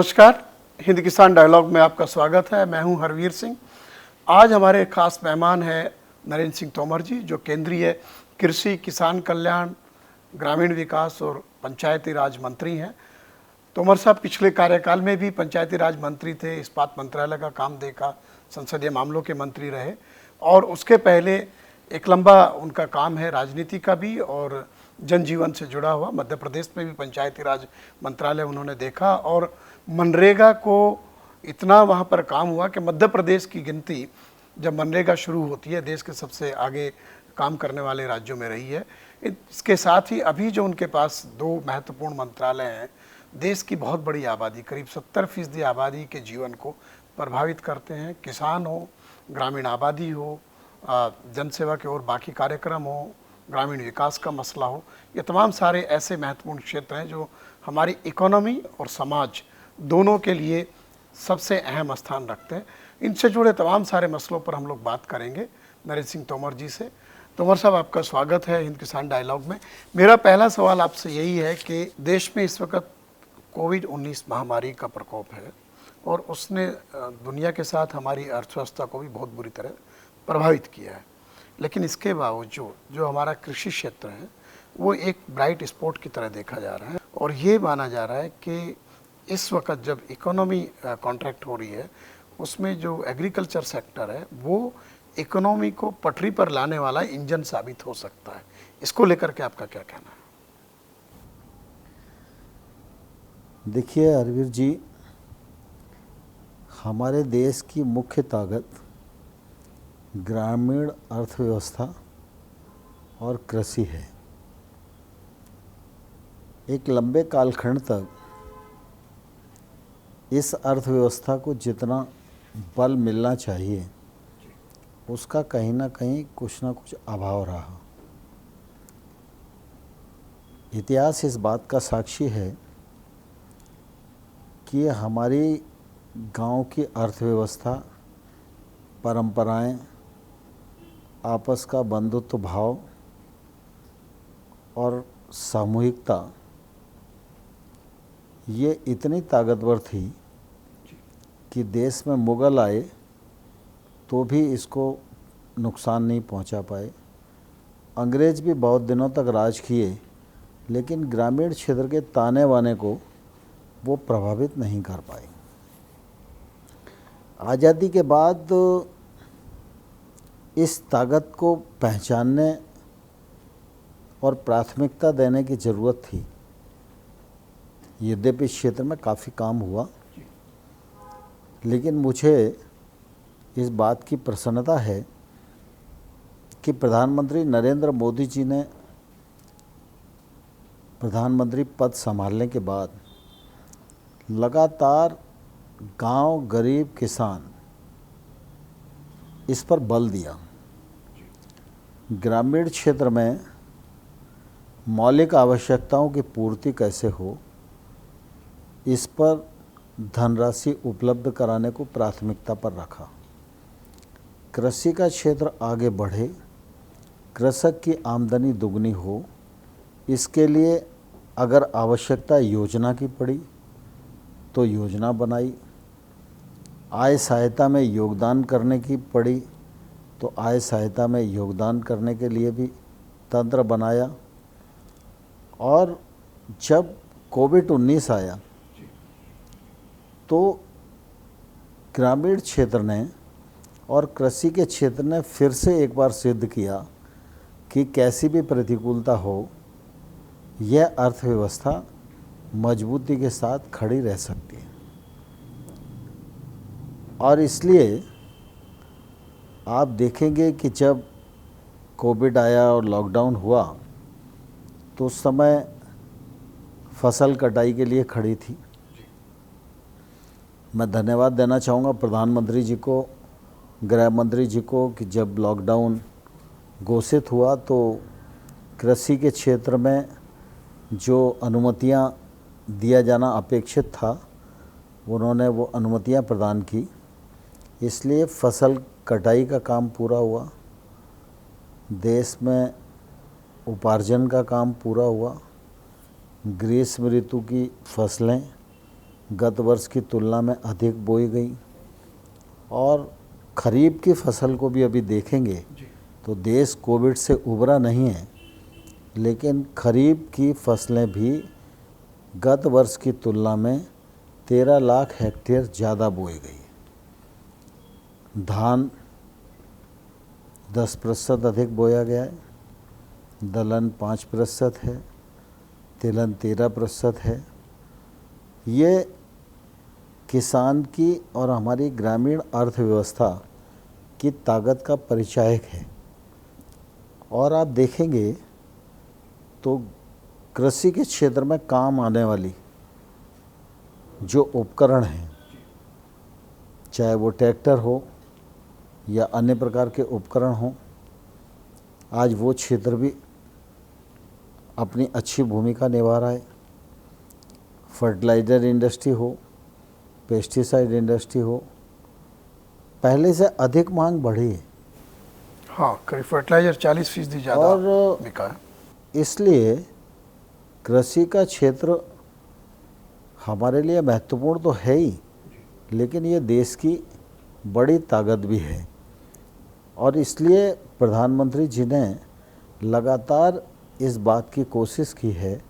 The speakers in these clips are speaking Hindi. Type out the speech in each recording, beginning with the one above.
नमस्कार, हिंद किसान डायलॉग में आपका स्वागत है। मैं हूं हरवीर सिंह। आज हमारे खास मेहमान हैं नरेंद्र सिंह तोमर जी, जो केंद्रीय कृषि, किसान कल्याण, ग्रामीण विकास और पंचायती राज मंत्री हैं। तोमर साहब पिछले कार्यकाल में भी पंचायती राज मंत्री थे, इस्पात मंत्रालय का काम देखा, संसदीय मामलों के मंत्री रहे और उसके पहले एक लंबा उनका काम है राजनीति का भी और जनजीवन से जुड़ा हुआ। मध्य प्रदेश में भी पंचायती राज मंत्रालय उन्होंने देखा और मनरेगा को इतना वहाँ पर काम हुआ कि मध्य प्रदेश की गिनती जब मनरेगा शुरू होती है देश के सबसे आगे काम करने वाले राज्यों में रही है। इसके साथ ही अभी जो उनके पास दो महत्वपूर्ण मंत्रालय हैं, देश की बहुत बड़ी आबादी, करीब 70% आबादी के जीवन को प्रभावित करते हैं। किसान हो, ग्रामीण आबादी हो, जनसेवा के और बाकी कार्यक्रम हो, ग्रामीण विकास का मसला हो, ये तमाम सारे ऐसे महत्वपूर्ण क्षेत्र हैं जो हमारी इकोनॉमी और समाज दोनों के लिए सबसे अहम स्थान रखते हैं। इनसे जुड़े तमाम सारे मसलों पर हम लोग बात करेंगे नरेंद्र सिंह तोमर जी से। तोमर साहब, आपका स्वागत है हिंद किसान डायलॉग में। मेरा पहला सवाल आपसे यही है कि देश में इस वक्त कोविड-19 महामारी का प्रकोप है और उसने दुनिया के साथ हमारी अर्थव्यवस्था को भी बहुत बुरी तरह प्रभावित किया है, लेकिन इसके बावजूद जो हमारा कृषि क्षेत्र है वो एक ब्राइट स्पॉट की तरह देखा जा रहा है और ये माना जा रहा है कि इस वक्त जब इकोनॉमी कॉन्ट्रैक्ट हो रही है उसमें जो एग्रीकल्चर सेक्टर है वो इकोनॉमी को पटरी पर लाने वाला इंजन साबित हो सकता है। इसको लेकर के आपका क्या कहना है? देखिए हरवीर जी, हमारे देश की मुख्य ताकत ग्रामीण अर्थव्यवस्था और कृषि है। एक लंबे कालखंड तक इस अर्थव्यवस्था को जितना बल मिलना चाहिए उसका कहीं ना कहीं कुछ ना कुछ अभाव रहा। इतिहास इस बात का साक्षी है कि हमारी गांव की अर्थव्यवस्था, परंपराएं, आपस का बंधुत्व भाव और सामूहिकता ये इतनी ताकतवर थी कि देश में मुग़ल आए तो भी इसको नुकसान नहीं पहुंचा पाए। अंग्रेज़ भी बहुत दिनों तक राज किए, लेकिन ग्रामीण क्षेत्र के ताने बाने को वो प्रभावित नहीं कर पाए। आज़ादी के बाद इस ताकत को पहचानने और प्राथमिकता देने की ज़रूरत थी। यद्यपि इस क्षेत्र में काफ़ी काम हुआ, लेकिन मुझे इस बात की प्रसन्नता है कि प्रधानमंत्री नरेंद्र मोदी जी ने प्रधानमंत्री पद संभालने के बाद लगातार गांव, गरीब, किसान, इस पर बल दिया। ग्रामीण क्षेत्र में मौलिक आवश्यकताओं की पूर्ति कैसे हो, इस पर धनराशि उपलब्ध कराने को प्राथमिकता पर रखा। कृषि का क्षेत्र आगे बढ़े, कृषक की आमदनी दुगनी हो, इसके लिए अगर आवश्यकता योजना की पड़ी तो योजना बनाई, आय सहायता में योगदान करने की पड़ी तो आय सहायता में योगदान करने के लिए भी तंत्र बनाया। और जब कोविड-19 आया तो ग्रामीण क्षेत्र ने और कृषि के क्षेत्र ने फिर से एक बार सिद्ध किया कि कैसी भी प्रतिकूलता हो, यह अर्थव्यवस्था मजबूती के साथ खड़ी रह सकती है। और इसलिए आप देखेंगे कि जब कोविड आया और लॉकडाउन हुआ तो उस समय फसल कटाई के लिए खड़ी थी। मैं धन्यवाद देना चाहूँगा प्रधानमंत्री जी को, गृह मंत्री जी को कि जब लॉकडाउन घोषित हुआ तो कृषि के क्षेत्र में जो अनुमतियाँ दिया जाना अपेक्षित था उन्होंने वो अनुमतियाँ प्रदान की, इसलिए फसल कटाई का काम पूरा हुआ, देश में उपार्जन का काम पूरा हुआ, ग्रीष्म ऋतु की फसलें गत वर्ष की तुलना में अधिक बोई गई। और खरीफ की फसल को भी अभी देखेंगे तो देश कोविड से उबरा नहीं है, लेकिन खरीफ की फसलें भी गत वर्ष की तुलना में 13 लाख हेक्टेयर ज़्यादा बोई गई। धान 10% अधिक बोया गया है, दलहन 5% है, तिलहन 13% है। ये किसान की और हमारी ग्रामीण अर्थव्यवस्था की ताकत का परिचायक है। और आप देखेंगे तो कृषि के क्षेत्र में काम आने वाली जो उपकरण हैं, चाहे वो ट्रैक्टर हो या अन्य प्रकार के उपकरण हों, आज वो क्षेत्र भी अपनी अच्छी भूमिका निभा रहा है। फर्टिलाइज़र इंडस्ट्री हो, पेस्टिसाइड इंडस्ट्री हो, पहले से अधिक मांग बढ़ी है। हाँ, करीब फर्टिलाइजर 40% ज़्यादा और बिका है। इसलिए कृषि का क्षेत्र हमारे लिए महत्वपूर्ण तो है ही, लेकिन ये देश की बड़ी ताकत भी है। और इसलिए प्रधानमंत्री जी ने लगातार इस बात की कोशिश की है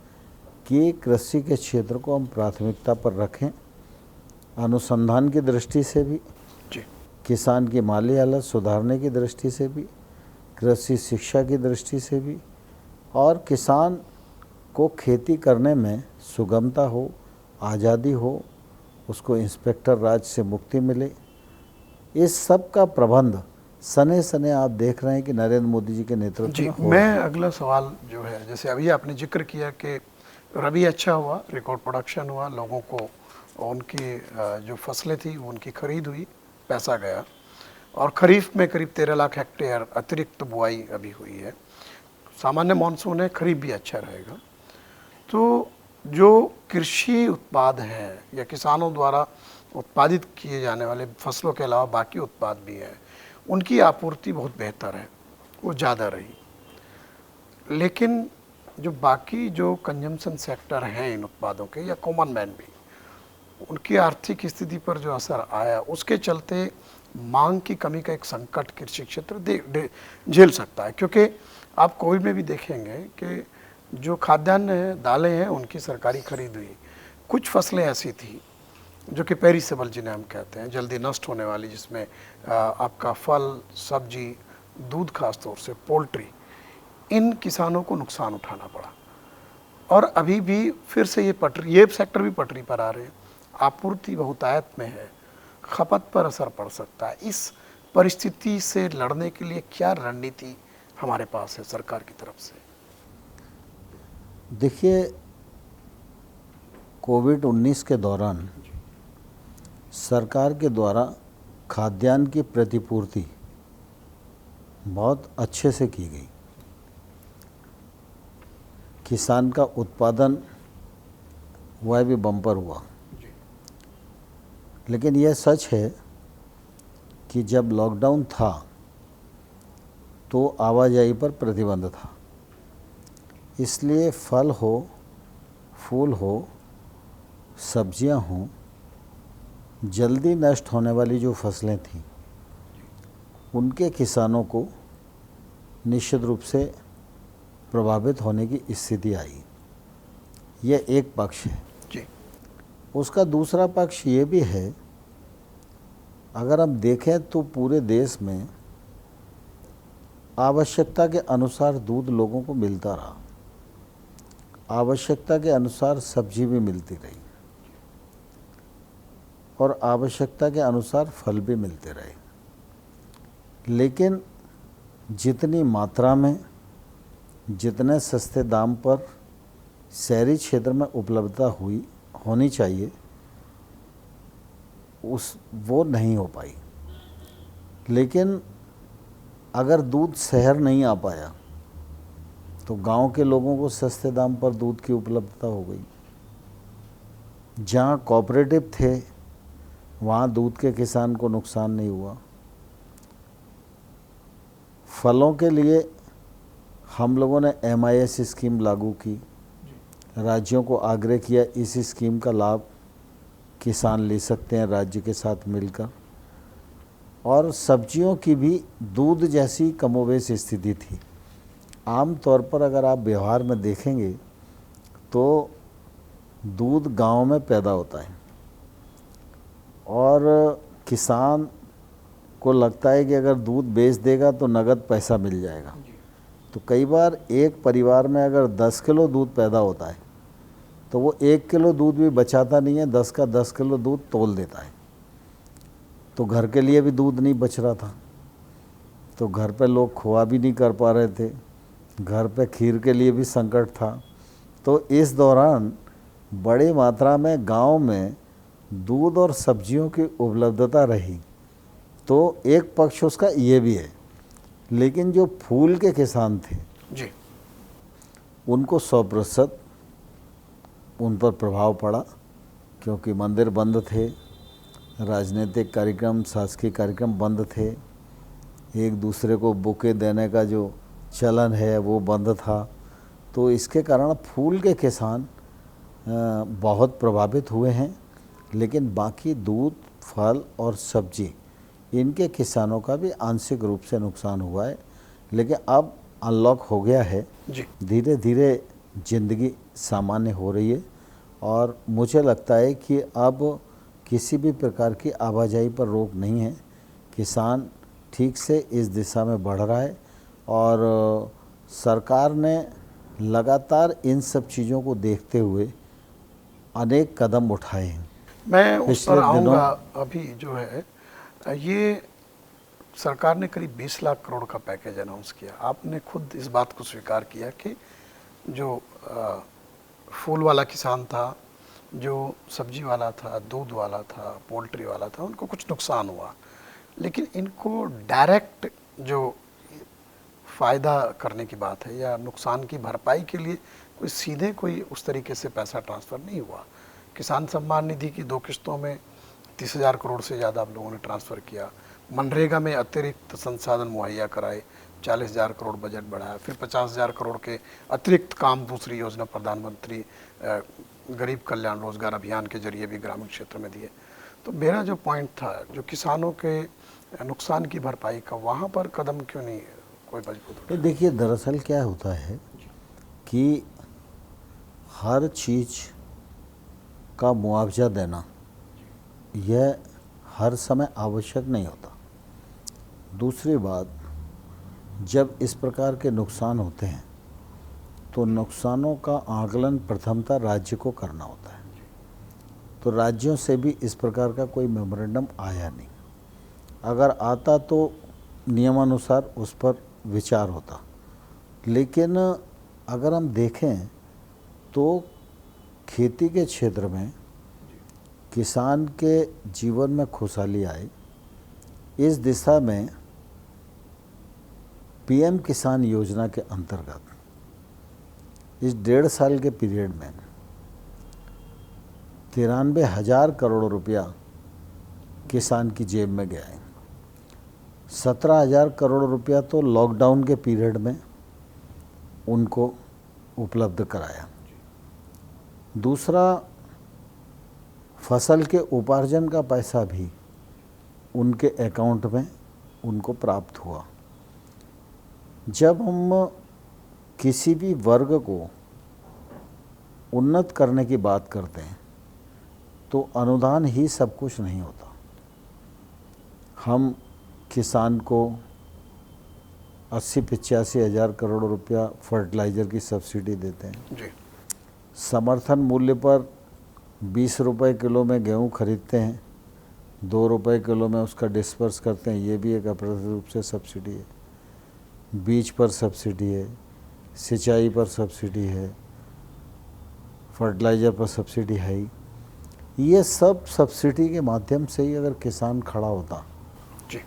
कि कृषि के क्षेत्र को हम प्राथमिकता पर रखें, अनुसंधान की दृष्टि से भी, जी, किसान की माली हालत सुधारने की दृष्टि से भी, कृषि शिक्षा की दृष्टि से भी, और किसान को खेती करने में सुगमता हो, आज़ादी हो, उसको इंस्पेक्टर राज से मुक्ति मिले। इस सब का प्रबंध सने सने आप देख रहे हैं कि नरेंद्र मोदी जी के नेतृत्व जी। में हो रहा मैं है। अगला सवाल जो है, जैसे अभी आपने जिक्र किया कि रबी अच्छा हुआ, रिकॉर्ड प्रोडक्शन हुआ, लोगों को उनकी जो फसलें थी उनकी खरीद हुई, पैसा गया, और खरीफ में करीब 13 लाख हेक्टेयर अतिरिक्त बुआई अभी हुई है। सामान्य मानसून है, खरीफ भी अच्छा रहेगा। तो जो कृषि उत्पाद हैं या किसानों द्वारा उत्पादित किए जाने वाले फसलों के अलावा बाकी उत्पाद भी हैं, उनकी आपूर्ति बहुत बेहतर है, वो ज़्यादा रही। लेकिन जो बाकी जो कंजम्पशन सेक्टर हैं इन उत्पादों के, या कॉमन मैन भी, उनकी आर्थिक स्थिति पर जो असर आया, उसके चलते मांग की कमी का एक संकट कृषि क्षेत्र झेल सकता है। क्योंकि आप कोविड में भी देखेंगे कि जो खाद्यान्न है, दालें हैं, उनकी सरकारी खरीद हुई। कुछ फसलें ऐसी थी जो कि पेरिसेबल जिन्हें हम कहते हैं, जल्दी नष्ट होने वाली, जिसमें आपका फल, सब्जी, दूध, खास तौर से पोल्ट्री, इन किसानों को नुकसान उठाना पड़ा। और अभी भी फिर से ये सेक्टर भी पटरी पर आ रहे हैं। आपूर्ति बहुतायत में है, खपत पर असर पड़ सकता है। इस परिस्थिति से लड़ने के लिए क्या रणनीति हमारे पास है सरकार की तरफ से? देखिए, कोविड-19 के दौरान सरकार के द्वारा खाद्यान्न की प्रतिपूर्ति बहुत अच्छे से की गई। किसान का उत्पादन वह भी बम्पर हुआ। लेकिन यह सच है कि जब लॉकडाउन था तो आवाजाही पर प्रतिबंध था, इसलिए फल हो, फूल हो, सब्जियां हों, जल्दी नष्ट होने वाली जो फसलें थीं, उनके किसानों को निश्चित रूप से प्रभावित होने की स्थिति आई। यह एक पक्ष है। जी। उसका दूसरा पक्ष ये भी है, अगर हम देखें तो पूरे देश में आवश्यकता के अनुसार दूध लोगों को मिलता रहा, आवश्यकता के अनुसार सब्जी भी मिलती रही, और आवश्यकता के अनुसार फल भी मिलते रहे। लेकिन जितनी मात्रा में, जितने सस्ते दाम पर शहरी क्षेत्र में उपलब्धता होनी चाहिए, वो नहीं हो पाई। लेकिन अगर दूध शहर नहीं आ पाया तो गांव के लोगों को सस्ते दाम पर दूध की उपलब्धता हो गई। जहां कोऑपरेटिव थे वहाँ दूध के किसान को नुकसान नहीं हुआ। फलों के लिए हम लोगों ने MIS स्कीम लागू की, राज्यों को आग्रह किया इस स्कीम का लाभ किसान ले सकते हैं राज्य के साथ मिलकर। और सब्जियों की भी दूध जैसी कमोवेश स्थिति थी। आम तौर पर अगर आप व्यवहार में देखेंगे तो दूध गांव में पैदा होता है और किसान को लगता है कि अगर दूध बेच देगा तो नगद पैसा मिल जाएगा। तो कई बार एक परिवार में अगर 10 किलो दूध पैदा होता है तो वो 1 किलो दूध भी बचाता नहीं है, 10 का 10 किलो दूध तोल देता है। तो घर के लिए भी दूध नहीं बच रहा था, तो घर पे लोग खोआ भी नहीं कर पा रहे थे, घर पे खीर के लिए भी संकट था। तो इस दौरान बड़ी मात्रा में गांव में दूध और सब्जियों की उपलब्धता रही। तो एक पक्ष उसका ये भी है, लेकिन जो फूल के किसान थे जी, उनको 100% उन पर प्रभाव पड़ा, क्योंकि मंदिर बंद थे, राजनीतिक कार्यक्रम, शासकीय कार्यक्रम बंद थे, एक दूसरे को बुके देने का जो चलन है वो बंद था। तो इसके कारण फूल के किसान बहुत प्रभावित हुए हैं। लेकिन बाकी दूध, फल और सब्जी इनके किसानों का भी आंशिक रूप से नुकसान हुआ है। लेकिन अब अनलॉक हो गया है जी, धीरे धीरे ज़िंदगी सामान्य हो रही है और मुझे लगता है कि अब किसी भी प्रकार की आवाजाही पर रोक नहीं है। किसान ठीक से इस दिशा में बढ़ रहा है और सरकार ने लगातार इन सब चीज़ों को देखते हुए अनेक कदम उठाए हैं। मैं उस पिछले पर आऊँगा। दिनों अभी जो है ये सरकार ने करीब 20 लाख करोड़ का पैकेज अनाउंस किया। आपने खुद इस बात को स्वीकार किया कि जो फूल वाला किसान था, जो सब्जी वाला था, दूध वाला था, पोल्ट्री वाला था, उनको कुछ नुकसान हुआ, लेकिन इनको डायरेक्ट जो फ़ायदा करने की बात है या नुकसान की भरपाई के लिए कोई सीधे कोई उस तरीके से पैसा ट्रांसफ़र नहीं हुआ। किसान सम्मान निधि की 2 किस्तों में 30,000 करोड़ से ज़्यादा आप लोगों ने ट्रांसफ़र किया। मनरेगा में अतिरिक्त संसाधन मुहैया कराए, 40,000 करोड़ बजट बढ़ाया, फिर 50,000 करोड़ के अतिरिक्त काम दूसरी योजना प्रधानमंत्री गरीब कल्याण रोजगार अभियान के जरिए भी ग्रामीण क्षेत्र में दिए। तो मेरा जो पॉइंट था, जो किसानों के नुकसान की भरपाई का, वहाँ पर कदम क्यों नहीं कोई मजबूत उठाया? देखिए, दरअसल क्या होता है कि हर चीज़ का मुआवजा देना यह हर समय आवश्यक नहीं होता। दूसरी बात, जब इस प्रकार के नुकसान होते हैं तो नुकसानों का आकलन प्रथमतः राज्य को करना होता है। तो राज्यों से भी इस प्रकार का कोई मेमोरेंडम आया नहीं। अगर आता तो नियमानुसार उस पर विचार होता। लेकिन अगर हम देखें तो खेती के क्षेत्र में किसान के जीवन में खुशहाली आए, इस दिशा में पीएम किसान योजना के अंतर्गत इस 1.5 साल के पीरियड में 93,000 करोड़ रुपया किसान की जेब में गया है। 17,000 करोड़ रुपया तो लॉकडाउन के पीरियड में उनको उपलब्ध कराया। दूसरा, फसल के उपार्जन का पैसा भी उनके अकाउंट में उनको प्राप्त हुआ। जब हम किसी भी वर्ग को उन्नत करने की बात करते हैं तो अनुदान ही सब कुछ नहीं होता। हम किसान को 80-85 हज़ार करोड़ रुपया फर्टिलाइज़र की सब्सिडी देते हैं जी, समर्थन मूल्य पर 20 रुपये किलो में गेहूं खरीदते हैं, 2 रुपये किलो में उसका डिस्पर्स करते हैं, ये भी एक अप्रत्यक्ष रूप से सब्सिडी है। बीज पर सब्सिडी है, सिंचाई पर सब्सिडी है, फर्टिलाइज़र पर सब्सिडी है ही। ये सब सब्सिडी के माध्यम से ही अगर किसान खड़ा होता जी,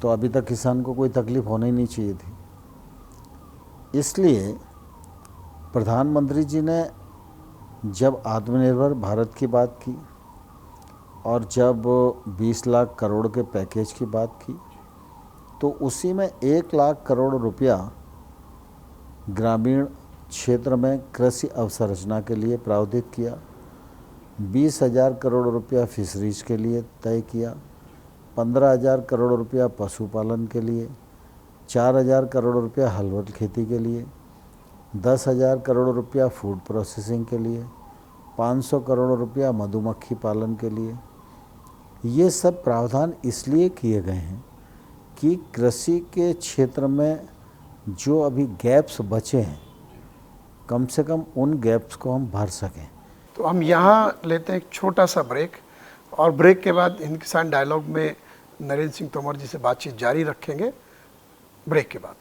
तो अभी तक किसान को कोई तकलीफ होनी नहीं चाहिए थी। इसलिए प्रधानमंत्री जी ने जब आत्मनिर्भर भारत की बात की और जब 20 लाख करोड़ के पैकेज की बात की तो उसी में 1 लाख करोड़ रुपया ग्रामीण क्षेत्र में कृषि अवसंरचना के लिए प्रावधान किया। 20,000 करोड़ रुपया फिशरीज के लिए तय किया, 15,000 करोड़ रुपया पशुपालन के लिए, 4,000 करोड़ रुपया हलवल खेती के लिए, 10,000 करोड़ रुपया फूड प्रोसेसिंग के लिए, 500 करोड़ रुपया मधुमक्खी पालन के लिए। ये सब प्रावधान इसलिए किए गए हैं कि कृषि के क्षेत्र में जो अभी गैप्स बचे हैं, कम से कम उन गैप्स को हम भर सकें। तो हम यहाँ लेते हैं एक छोटा सा ब्रेक, और ब्रेक के बाद हिंद किसान डायलॉग में नरेंद्र सिंह तोमर जी से बातचीत जारी रखेंगे ब्रेक के बाद।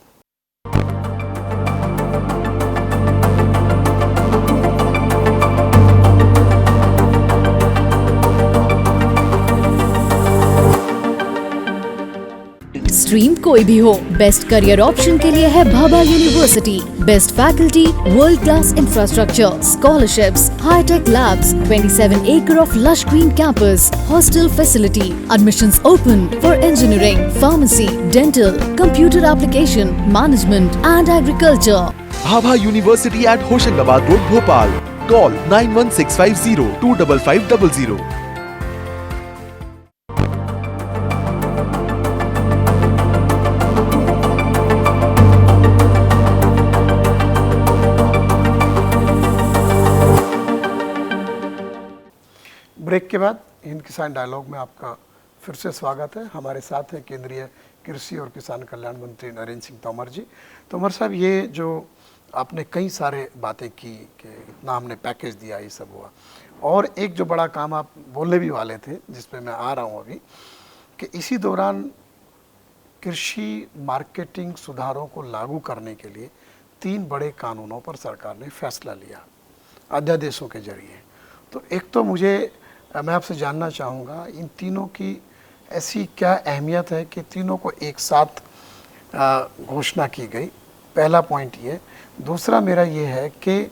स्ट्रीम कोई भी हो, बेस्ट करियर ऑप्शन के लिए है Bhabha university. Best faculty, world class infrastructure, scholarships, high tech labs, 27 acre of lush green campus, hostel facility, admissions open for engineering, pharmacy, dental, computer application, management and agriculture. Bhabha University at Hoshangabad Road, Bhopal. Call 91650 25500. Break के बाद हिंद किसान डायलॉग में आपका फिर से स्वागत है। हमारे साथ हैं केंद्रीय कृषि और किसान कल्याण मंत्री नरेंद्र सिंह तोमर जी। तोमर साहब, ये जो आपने कई सारे बातें की कि इतना हमने पैकेज दिया, ये सब हुआ, और एक जो बड़ा काम आप बोलने भी वाले थे जिस पे मैं आ रहा हूँ अभी, कि इसी दौरान कृषि मार्केटिंग सुधारों को लागू करने के लिए 3 बड़े कानूनों पर सरकार ने फैसला लिया अध्यादेशों के जरिए। तो एक तो मैं आपसे जानना चाहूँगा, इन तीनों की ऐसी क्या अहमियत है कि तीनों को एक साथ घोषणा की गई? पहला पॉइंट ये। दूसरा मेरा ये है कि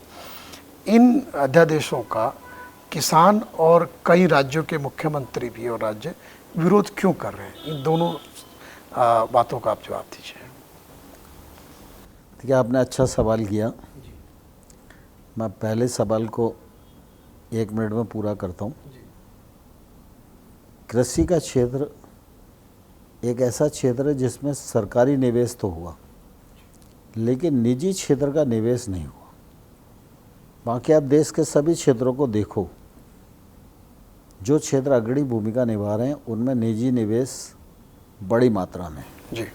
इन अध्यादेशों का किसान और कई राज्यों के मुख्यमंत्री भी और राज्य विरोध क्यों कर रहे हैं? इन दोनों बातों का आप जवाब दीजिए। देखिए, आपने अच्छा सवाल किया। मैं पहले सवाल को 1 मिनट में पूरा करता हूँ। कृषि का क्षेत्र एक ऐसा क्षेत्र है जिसमें सरकारी निवेश तो हुआ, लेकिन निजी क्षेत्र का निवेश नहीं हुआ। बाकी आप देश के सभी क्षेत्रों को देखो, जो क्षेत्र अग्रणी भूमिका निभा रहे हैं उनमें निजी निवेश बड़ी मात्रा में जी।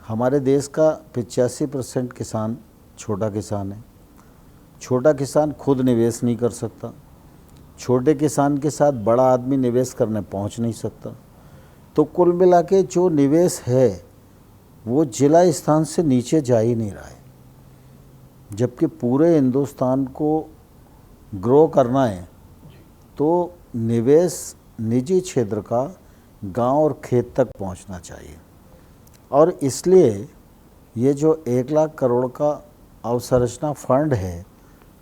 हमारे देश का 85% किसान छोटा किसान है। छोटा किसान खुद निवेश नहीं कर सकता, छोटे किसान के साथ बड़ा आदमी निवेश करने पहुंच नहीं सकता। तो कुल मिला के जो निवेश है वो जिला स्थान से नीचे जा ही नहीं रहा है, जबकि पूरे हिंदुस्तान को ग्रो करना है तो निवेश निजी क्षेत्र का गांव और खेत तक पहुंचना चाहिए। और इसलिए ये जो 1 लाख करोड़ का अवसंरचना फंड है,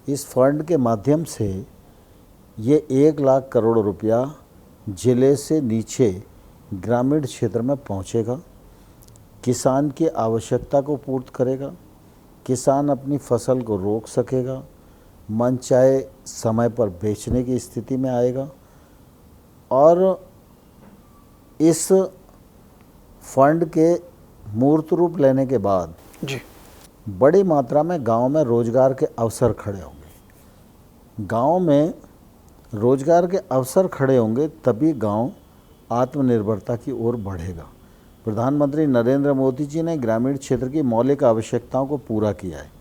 इस फंड के माध्यम से ये 1 लाख करोड़ रुपया जिले से नीचे ग्रामीण क्षेत्र में पहुंचेगा, किसान की आवश्यकता को पूर्त करेगा, किसान अपनी फसल को रोक सकेगा, मनचाहे समय पर बेचने की स्थिति में आएगा। और इस फंड के मूर्त रूप लेने के बाद जी बड़ी मात्रा में गांव में रोजगार के अवसर खड़े होंगे। गांव में रोजगार के अवसर खड़े होंगे तभी गांव आत्मनिर्भरता की ओर बढ़ेगा। प्रधानमंत्री नरेंद्र मोदी जी ने ग्रामीण क्षेत्र की मौलिक आवश्यकताओं को पूरा किया है,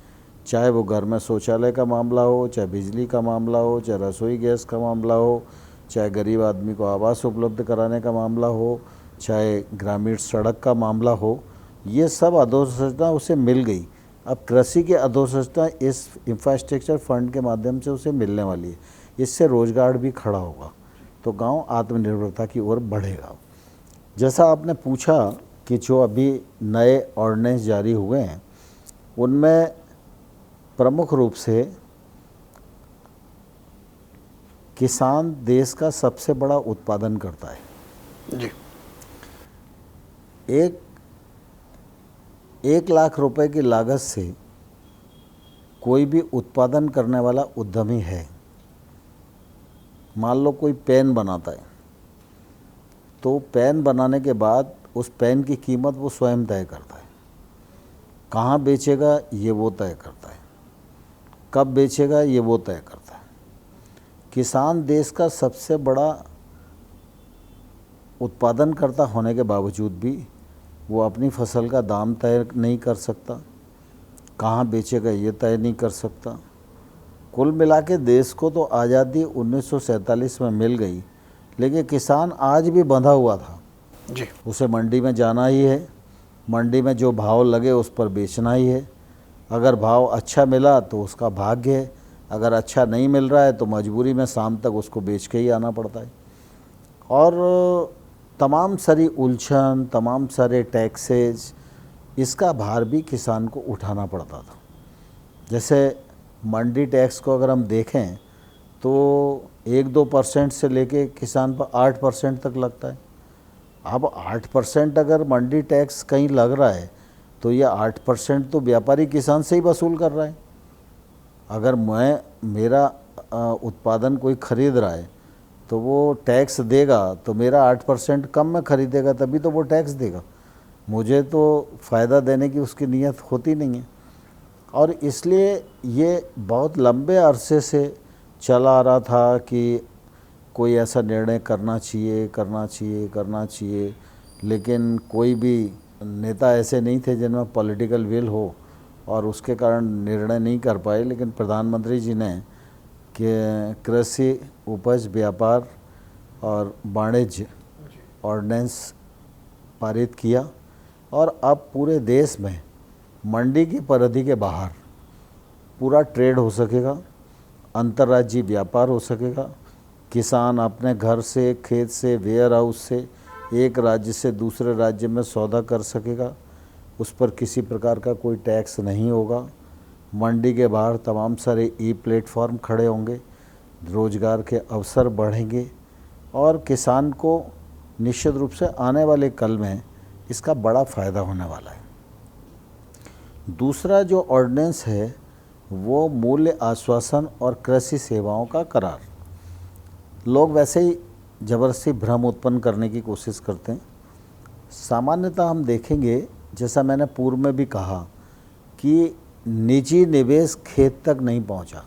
चाहे वो घर में शौचालय का मामला हो, चाहे बिजली का मामला हो, चाहे रसोई गैस का मामला हो, चाहे गरीब आदमी को आवास उपलब्ध कराने का मामला हो, चाहे ग्रामीण सड़क का मामला हो। ये सब अधोसंरचना उसे मिल गई। अब कृषि की अधोसंरचना इस इंफ्रास्ट्रक्चर फंड के माध्यम से उसे मिलने वाली है। इससे रोजगार भी खड़ा होगा तो गांव आत्मनिर्भरता की ओर बढ़ेगा। जैसा आपने पूछा कि जो अभी नए ऑर्डिनेंस जारी हुए हैं उनमें प्रमुख रूप से किसान देश का सबसे बड़ा उत्पादन करता है। जी। 1 लाख रुपए की लागत से कोई भी उत्पादन करने वाला उद्यमी है मान लो कोई पेन बनाता है, तो पेन बनाने के बाद उस पेन की कीमत वो स्वयं तय करता है, कहाँ बेचेगा ये वो तय करता है, कब बेचेगा ये वो तय करता है। किसान देश का सबसे बड़ा उत्पादनकर्ता होने के बावजूद भी वो अपनी फसल का दाम तय नहीं कर सकता, कहाँ बेचेगा ये तय नहीं कर सकता। कुल मिला के देश को तो आज़ादी 1947 में मिल गई, लेकिन किसान आज भी बंधा हुआ था जी। उसे मंडी में जाना ही है, मंडी में जो भाव लगे उस पर बेचना ही है। अगर भाव अच्छा मिला तो उसका भाग्य है, अगर अच्छा नहीं मिल रहा है तो मजबूरी में शाम तक उसको बेच के ही आना पड़ता है। और तमाम सारी उलझन, तमाम सारे टैक्सेज, इसका भार भी किसान को उठाना पड़ता था। जैसे मंडी टैक्स को अगर हम देखें तो 1-2% से लेके किसान पर 8% तक लगता है। अब 8% अगर मंडी टैक्स कहीं लग रहा है तो ये 8% तो व्यापारी किसान से ही वसूल कर रहा है। अगर मेरा उत्पादन कोई खरीद रहा है तो वो टैक्स देगा, तो मेरा 8% कम में खरीदेगा, तभी तो वो टैक्स देगा। मुझे तो फ़ायदा देने की उसकी नीयत होती नहीं है। और इसलिए ये बहुत लंबे अरसे से चला आ रहा था कि कोई ऐसा निर्णय करना चाहिए, लेकिन कोई भी नेता ऐसे नहीं थे जिनमें पॉलिटिकल विल हो और उसके कारण निर्णय नहीं कर पाए। लेकिन प्रधानमंत्री जी ने कि कृषि उपज व्यापार और वाणिज्य ऑर्डिनेंस पारित किया और अब पूरे देश में मंडी की परिधि के बाहर पूरा ट्रेड हो सकेगा, अंतर्राज्यीय व्यापार हो सकेगा। किसान अपने घर से, खेत से, वेयर हाउस से एक राज्य से दूसरे राज्य में सौदा कर सकेगा, उस पर किसी प्रकार का कोई टैक्स नहीं होगा। मंडी के बाहर तमाम सारे ई प्लेटफॉर्म खड़े होंगे, रोजगार के अवसर बढ़ेंगे और किसान को निश्चित रूप से आने वाले कल में इसका बड़ा फ़ायदा होने वाला है। दूसरा जो ऑर्डिनेंस है वो मूल्य आश्वासन और कृषि सेवाओं का करार। लोग वैसे ही ज़बरदस्ती भ्रम उत्पन्न करने की कोशिश करते हैं। सामान्यतः हम देखेंगे, जैसा मैंने पूर्व में भी कहा, कि निजी निवेश खेत तक नहीं पहुंचा,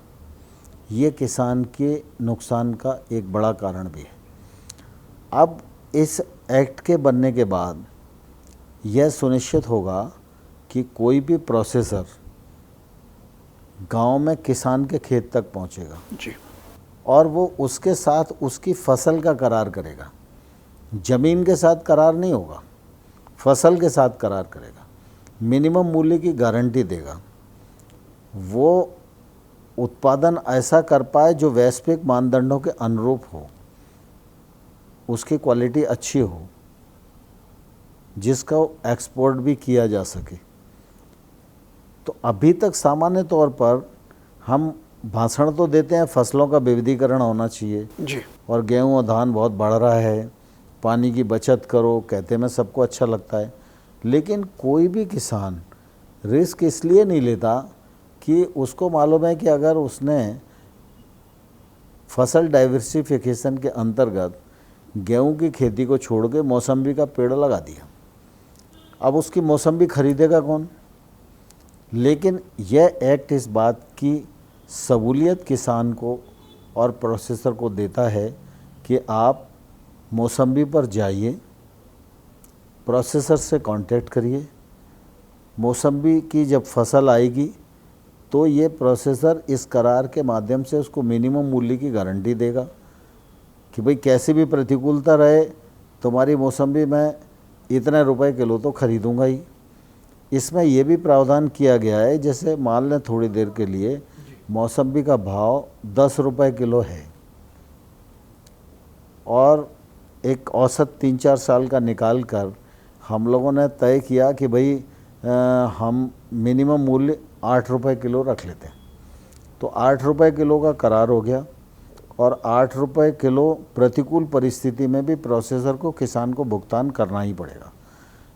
ये किसान के नुकसान का एक बड़ा कारण भी है। अब इस एक्ट के बनने के बाद यह सुनिश्चित होगा कि कोई भी प्रोसेसर गांव में किसान के खेत तक पहुंचेगा जी। और वो उसके साथ उसकी फसल का करार करेगा। ज़मीन के साथ करार नहीं होगा, फसल के साथ करार करेगा, मिनिमम मूल्य की गारंटी देगा, वो उत्पादन ऐसा कर पाए जो वैश्विक मानदंडों के अनुरूप हो, उसकी क्वालिटी अच्छी हो, जिसका एक्सपोर्ट भी किया जा सके। तो अभी तक सामान्य तौर पर हम भाषण तो देते हैं फसलों का विविधीकरण होना चाहिए जी। और गेहूं और धान बहुत बढ़ रहा है, पानी की बचत करो, कहते में सबको अच्छा लगता है, लेकिन कोई भी किसान रिस्क इसलिए नहीं लेता कि उसको मालूम है कि अगर उसने फसल डाइवर्सिफिकेशन के अंतर्गत गेहूं की खेती को छोड़ के मौसम्बी का पेड़ लगा दिया, अब उसकी मौसम्बी खरीदेगा कौन? लेकिन यह एक्ट इस बात की सहूलियत किसान को और प्रोसेसर को देता है कि आप मौसम्बी पर जाइए, प्रोसेसर से कांटेक्ट करिए, मौसम्बी की जब फसल आएगी तो ये प्रोसेसर इस करार के माध्यम से उसको मिनिमम मूल्य की गारंटी देगा कि भाई कैसी भी प्रतिकूलता रहे, तुम्हारी मौसम्बी मैं इतने रुपए किलो तो खरीदूंगा ही। इसमें यह भी प्रावधान किया गया है, जैसे मान लें थोड़ी देर के लिए मौसम्बी का भाव 10 रुपए किलो है और एक औसत 3-4 साल का निकाल कर हम लोगों ने तय किया कि भाई हम मिनिमम मूल्य 8 रुपए किलो रख लेते हैं, तो 8 रुपए किलो का करार हो गया और 8 रुपए किलो प्रतिकूल परिस्थिति में भी प्रोसेसर को किसान को भुगतान करना ही पड़ेगा।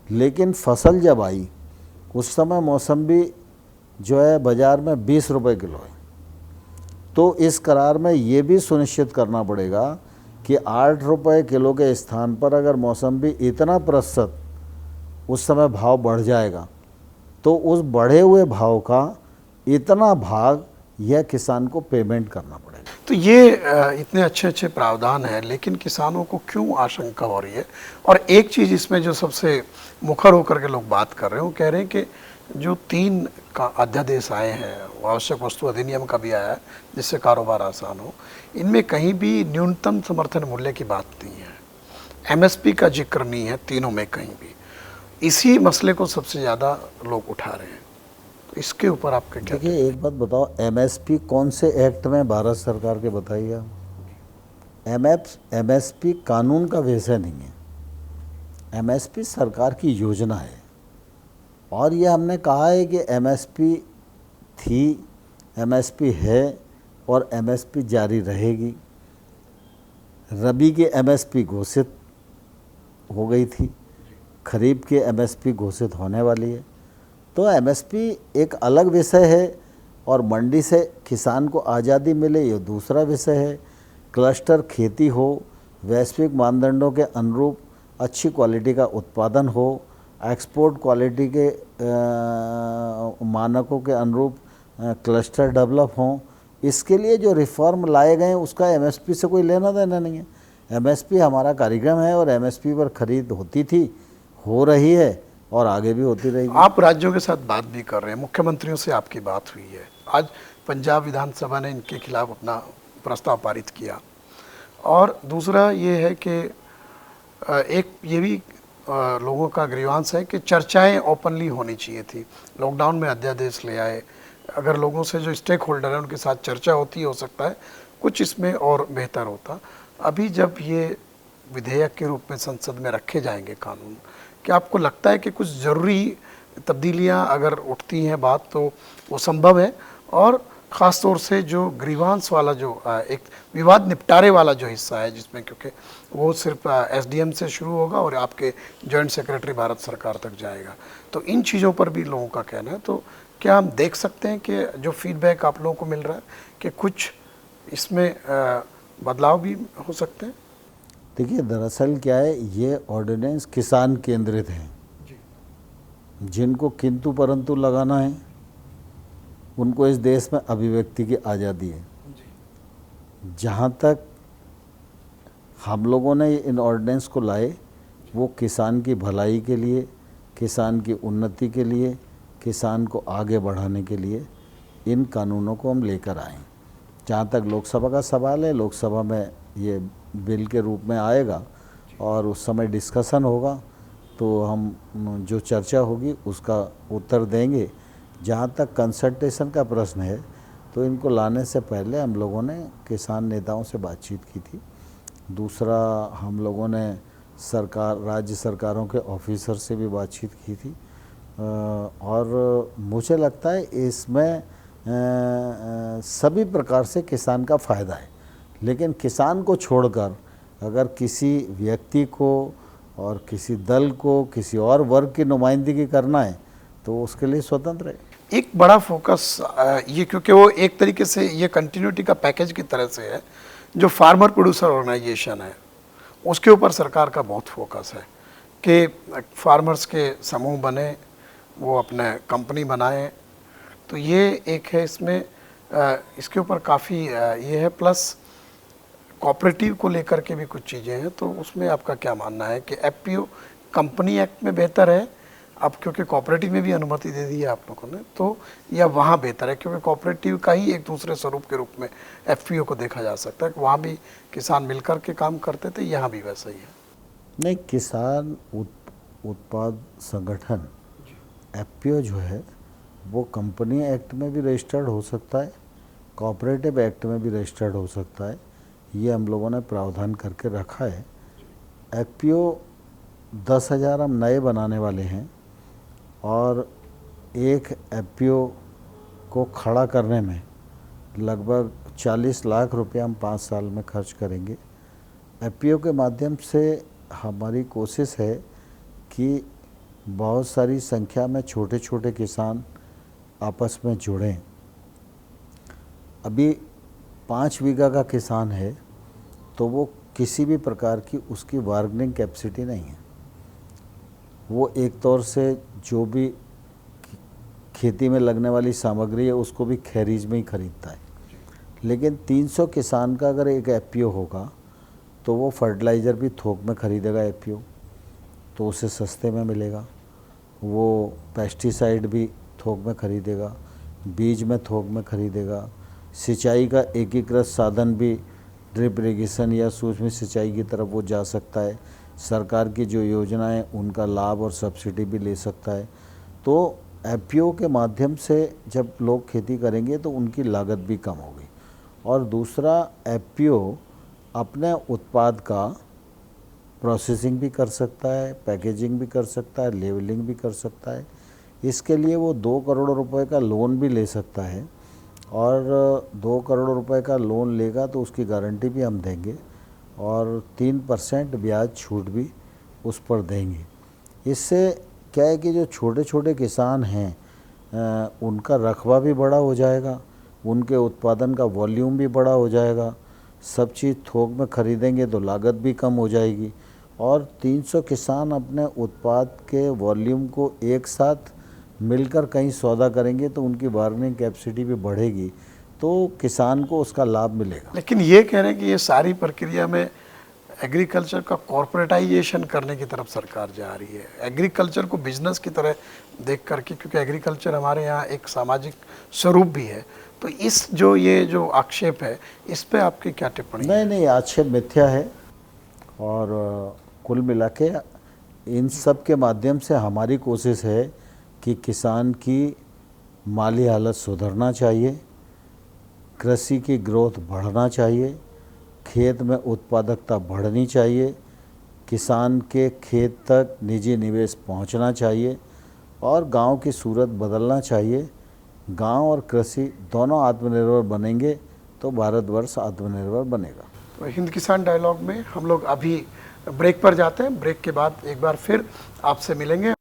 लेकिन फसल जब आई उस समय मौसम्बी जो है बाज़ार में 20 रुपए किलो है तो इस करार में ये भी सुनिश्चित करना पड़ेगा कि 8 रुपये किलो के स्थान पर अगर मौसम्बी इतना प्रतिशत उस समय भाव बढ़ जाएगा तो उस बढ़े हुए भाव का इतना भाग यह किसान को पेमेंट करना पड़ेगा। तो ये इतने अच्छे अच्छे प्रावधान हैं, लेकिन किसानों को क्यों आशंका हो रही है? और एक चीज़ इसमें जो सबसे मुखर होकर के लोग बात कर रहे हैं, वो कह रहे हैं कि जो 3 का अध्यादेश आए हैं, वो आवश्यक वस्तु अधिनियम का भी आया है जिससे कारोबार आसान हो, इनमें कहीं भी न्यूनतम समर्थन मूल्य की बात नहीं है, एमएसपी का जिक्र नहीं है तीनों में कहीं भी। इसी मसले को सबसे ज़्यादा लोग उठा रहे हैं, तो इसके ऊपर आपका क्या? देखिए एक बात बताओ, एमएसपी कौन से एक्ट में भारत सरकार के बताइए आप? एमएसपी कानून का विषय नहीं है, एमएसपी सरकार की योजना है। और ये हमने कहा है कि एमएसपी थी, एमएसपी है और एमएसपी जारी रहेगी। रबी की एमएसपी घोषित हो गई थी, खरीफ की एमएसपी घोषित होने वाली है। तो एमएसपी एक अलग विषय है और मंडी से किसान को आज़ादी मिले ये दूसरा विषय है। क्लस्टर खेती हो, वैश्विक मानदंडों के अनुरूप अच्छी क्वालिटी का उत्पादन हो, एक्सपोर्ट क्वालिटी के मानकों के अनुरूप क्लस्टर डेवलप हों, इसके लिए जो रिफॉर्म लाए गए हैं उसका एमएसपी से कोई लेना देना नहीं है। एमएसपी हमारा कार्यक्रम है और एमएसपी पर खरीद होती थी, हो रही है और आगे भी होती रहेगी। आप राज्यों के साथ बात भी कर रहे हैं, मुख्यमंत्रियों से आपकी बात हुई है। आज पंजाब विधानसभा ने इनके खिलाफ अपना प्रस्ताव पारित किया। और दूसरा ये है कि एक ये भी लोगों का ग्रीवांस है कि चर्चाएं ओपनली होनी चाहिए थी। लॉकडाउन में अध्यादेश ले आए, अगर लोगों से जो स्टेक होल्डर हैं उनके साथ चर्चा होती, हो सकता है कुछ इसमें और बेहतर होता। अभी जब ये विधेयक के रूप में संसद में रखे जाएंगे कानून, क्या आपको लगता है कि कुछ ज़रूरी तब्दीलियां अगर उठती हैं बात तो वो संभव है? और ख़ास तौर से जो ग्रीवांस वाला जो एक विवाद निपटारे वाला जो हिस्सा है, जिसमें क्योंकि वो सिर्फ एसडीएम से शुरू होगा और आपके जॉइंट सेक्रेटरी भारत सरकार तक जाएगा, तो इन चीज़ों पर भी लोगों का कहना है। तो क्या हम देख सकते हैं कि जो फीडबैक आप लोगों को मिल रहा है कि कुछ इसमें बदलाव भी हो सकते हैं? देखिए दरअसल क्या है, ये ऑर्डिनेंस किसान केंद्रित हैं, जिनको किंतु परंतु लगाना है उनको इस देश में अभिव्यक्ति की आज़ादी है। जहाँ तक हम लोगों ने इन ऑर्डिनेंस को लाए वो किसान की भलाई के लिए, किसान की उन्नति के लिए, किसान को आगे बढ़ाने के लिए इन कानूनों को हम लेकर आए। जहाँ तक लोकसभा का सवाल है, लोकसभा में ये बिल के रूप में आएगा और उस समय डिस्कशन होगा तो हम जो चर्चा होगी उसका उत्तर देंगे। जहाँ तक कंसल्टेशन का प्रश्न है तो इनको लाने से पहले हम लोगों ने किसान नेताओं से बातचीत की थी। दूसरा, हम लोगों ने सरकार, राज्य सरकारों के ऑफिसर से भी बातचीत की थी और मुझे लगता है इसमें सभी प्रकार से किसान का फ़ायदा है। लेकिन किसान को छोड़कर अगर किसी व्यक्ति को और किसी दल को किसी और वर्ग की नुमाइंदगी करना है तो उसके लिए स्वतंत्र है। एक बड़ा फोकस ये, क्योंकि वो एक तरीके से ये कंटिन्यूटी का पैकेज की तरह से है, जो फार्मर प्रोड्यूसर ऑर्गेनाइजेशन है उसके ऊपर सरकार का बहुत फोकस है कि फार्मर्स के समूह बने, वो अपने कंपनी बनाएं। तो ये एक है, इसमें इसके ऊपर काफ़ी ये है। प्लस कोऑपरेटिव को लेकर के भी कुछ चीज़ें हैं, तो उसमें आपका क्या मानना है कि एफपीओ कंपनी एक्ट में बेहतर है अब, क्योंकि कोऑपरेटिव में भी अनुमति दे दी है आप लोगों ने, तो या वहाँ बेहतर है? क्योंकि कोऑपरेटिव का ही एक दूसरे स्वरूप के रूप में एफपीओ को देखा जा सकता है कि वहाँ भी किसान मिलकर के काम करते थे, यहाँ भी वैसा ही है। नहीं, किसान उत्पाद संगठन एफपीओ जो है वो कंपनी एक्ट में भी रजिस्टर्ड हो सकता है, कोऑपरेटिव एक्ट में भी रजिस्टर्ड हो सकता है। ये हम लोगों ने प्रावधान करके रखा है। एफपीओ 10,000 हम नए बनाने वाले हैं और एक एफपीओ को खड़ा करने में लगभग 40 लाख रुपया हम 5 साल में खर्च करेंगे। एफपीओ के माध्यम से हमारी कोशिश है कि बहुत सारी संख्या में छोटे छोटे किसान आपस में जुड़ें। अभी 5 बीघा का किसान है तो वो किसी भी प्रकार की उसकी बार्गेनिंग कैपेसिटी नहीं है। वो एक तौर से जो भी खेती में लगने वाली सामग्री है उसको भी खैरीज में ही खरीदता है। लेकिन 300 किसान का अगर एक एफपीओ होगा तो वो फर्टिलाइज़र भी थोक में खरीदेगा एफपीओ, तो उसे सस्ते में मिलेगा। वो पेस्टिसाइड भी थोक में खरीदेगा, बीज में थोक में खरीदेगा। सिंचाई का एकीकृत साधन भी ड्रिप इरिगेशन या सूक्ष्म सिंचाई की तरफ वो जा सकता है। सरकार की जो योजनाएं उनका लाभ और सब्सिडी भी ले सकता है। तो एफपीओ के माध्यम से जब लोग खेती करेंगे तो उनकी लागत भी कम होगी। और दूसरा, एफपीओ अपने उत्पाद का प्रोसेसिंग भी कर सकता है, पैकेजिंग भी कर सकता है, लेबलिंग भी कर सकता है। इसके लिए वो 2 करोड़ रुपए का लोन भी ले सकता है, और 2 करोड़ रुपए का लोन लेगा तो उसकी गारंटी भी हम देंगे और 3% ब्याज छूट भी उस पर देंगे। इससे क्या है कि जो छोटे छोटे किसान हैं उनका रकबा भी बड़ा हो जाएगा, उनके उत्पादन का वॉल्यूम भी बड़ा हो जाएगा। सब चीज़ थोक में खरीदेंगे तो लागत भी कम हो जाएगी, और 300 किसान अपने उत्पाद के वॉल्यूम को एक साथ मिलकर कहीं सौदा करेंगे तो उनकी बार्गेनिंग कैपेसिटी भी बढ़ेगी, तो किसान को उसका लाभ मिलेगा। लेकिन ये कह रहे हैं कि ये सारी प्रक्रिया में एग्रीकल्चर का कॉर्पोरेटाइजेशन करने की तरफ सरकार जा रही है, एग्रीकल्चर को बिजनेस की तरह देख करके, क्योंकि एग्रीकल्चर हमारे यहाँ एक सामाजिक स्वरूप भी है। तो इस ये जो आक्षेप है इस पे आपकी क्या टिप्पणी? नहीं, आक्षेप मिथ्या है। और कुल मिला के इन सब के माध्यम से हमारी कोशिश है कि किसान की माली हालत सुधरना चाहिए, कृषि की ग्रोथ बढ़ना चाहिए, खेत में उत्पादकता बढ़नी चाहिए, किसान के खेत तक निजी निवेश पहुंचना चाहिए और गांव की सूरत बदलना चाहिए। गांव और कृषि दोनों आत्मनिर्भर बनेंगे तो भारतवर्ष आत्मनिर्भर बनेगा। तो हिंद किसान डायलॉग में हम लोग अभी ब्रेक पर जाते हैं। ब्रेक के बाद एक बार फिर आपसे मिलेंगे।